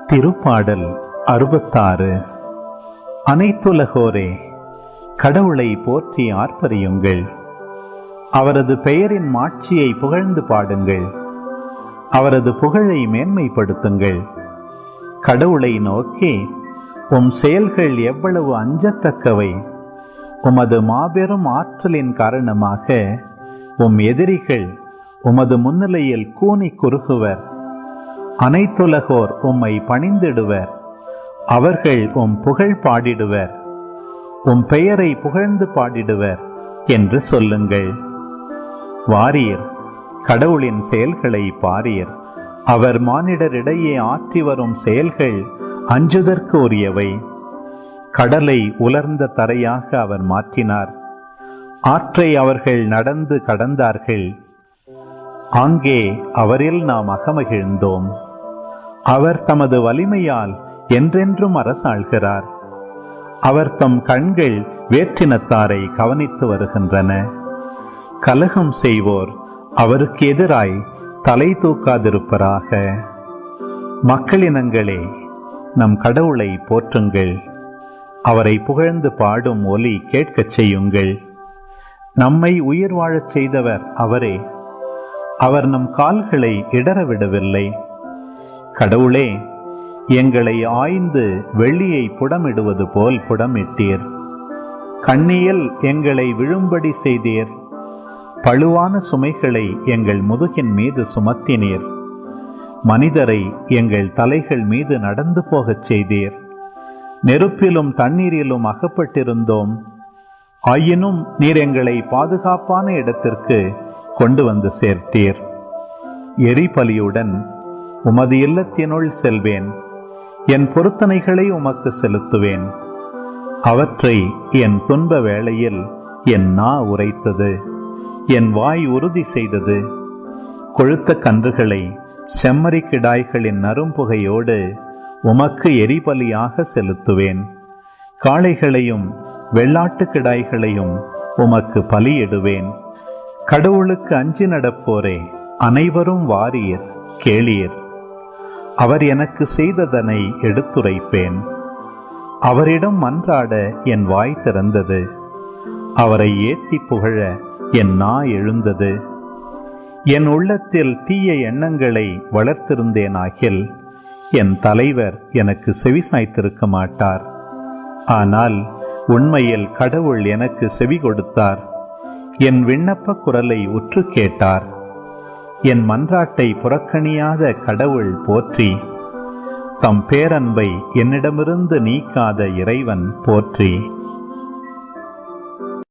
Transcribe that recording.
திருப்பாடல் 66. அனைத்துலகோரே, கடவுளை போற்றி ஆர்ப்பரியுங்கள். அவரது பெயரின் மாட்சியை புகழ்ந்து பாடுங்கள். அவரது புகழை மேன்மைப்படுத்துங்கள். கடவுளை நோக்கி, உம் செயல்கள் எவ்வளவு அஞ்சத்தக்கவை! உமது மாபெரும் ஆற்றலின் காரணமாக உம் எதிரிகள் உமது முன்னிலையில் கூனி குறுகுவர். அனைத்துலகோர் உம்மை பணிந்திடுவர். அவர்கள் உம் புகழ் பாடிடுவர். உம் பெயரை புகழ்ந்து பாடிடுவர் என்று சொல்லுங்கள். வாரீர், கடவுளின் செயல்களை பாரீர். அவர் மானிடரிடையே ஆற்றி வரும் செயல்கள் அஞ்சுதற்கு உரியவை. கடலை உலர்ந்த தரையாக அவர் மாற்றினார். ஆற்றை அவர்கள் நடந்து கடந்தார்கள். அங்கே அவரில் நாம் அகமகிழ்ந்தோம். அவர் தமது வலிமையால் என்றென்றும் அரசாள்கிறார். அவர் தம் கண்கள் வேற்றினத்தாரை கவனித்து வருகின்றன. கலகம் செய்வோர் அவருக்கு எதிராய் தலை தூக்காதிருப்பராக. மக்களினங்களே, நம் கடவுளை போற்றுங்கள். அவரை புகழ்ந்து பாடும் ஒலி கேட்கச் செய்யுங்கள். நம்மை உயிர் வாழச் செய்தவர் அவரே. அவர் நம் கால்களை இடறவிடவில்லை. கடவுளே, எங்களை ஆய்ந்து வெள்ளியை புடமிடுவது போல் புடமிட்டீர். கண்ணியில் எங்களை விழும்படி செய்தீர். பழுவான சுமைகளை எங்கள் முதுகின் மீது சுமத்தினீர். மனிதரை எங்கள் தலைகள் மீது நடந்து போகச் செய்தீர். நெருப்பிலும் தண்ணீரிலும் அகப்பட்டிருந்தோம். ஆயினும் நீர் எங்களை பாதுகாப்பான இடத்திற்கு கொண்டு வந்து சேர்த்தீர். எரிபலியுடன் உமது இல்லத்தினுள் செல்வேன். என் பொருத்தனைகளை உமக்கு செலுத்துவேன். அவற்றை என் துன்ப வேளையில் என் நா உரைத்தது, என் வாய் உறுதி செய்தது. கொழுத்த கன்றுகளை செம்மறி கிடாய்களின் நறும்புகையோடு உமக்கு எரிபலியாக செலுத்துவேன். காளைகளையும் வெள்ளாட்டு கிடாய்களையும் உமக்கு பலியிடுவேன். கடவுளுக்கு அஞ்சி நடப்போரே, அனைவரும் வாரீர், கேளீர். அவர் எனக்கு செய்ததனை எடுத்துரைப்பேன். அவரிடம் மன்றாட என் வாய் திறந்தது. அவரை ஏத்தி புகழ என் நா எழுந்தது. என் உள்ளத்தில் தீய எண்ணங்களை வளர்த்திருந்தேனாகில் என் தலைவர் எனக்கு செவிசாய்த்திருக்க மாட்டார். ஆனால் உண்மையில் கடவுள் எனக்கு செவி கொடுத்தார். என் விண்ணப்ப குரலை உற்று கேட்டார். என் மன்றாட்டை புறக்கணியாத கடவுள் போற்றி. தம் பேரன்பை என்னிடமிருந்து நீக்காத இறைவன் போற்றி.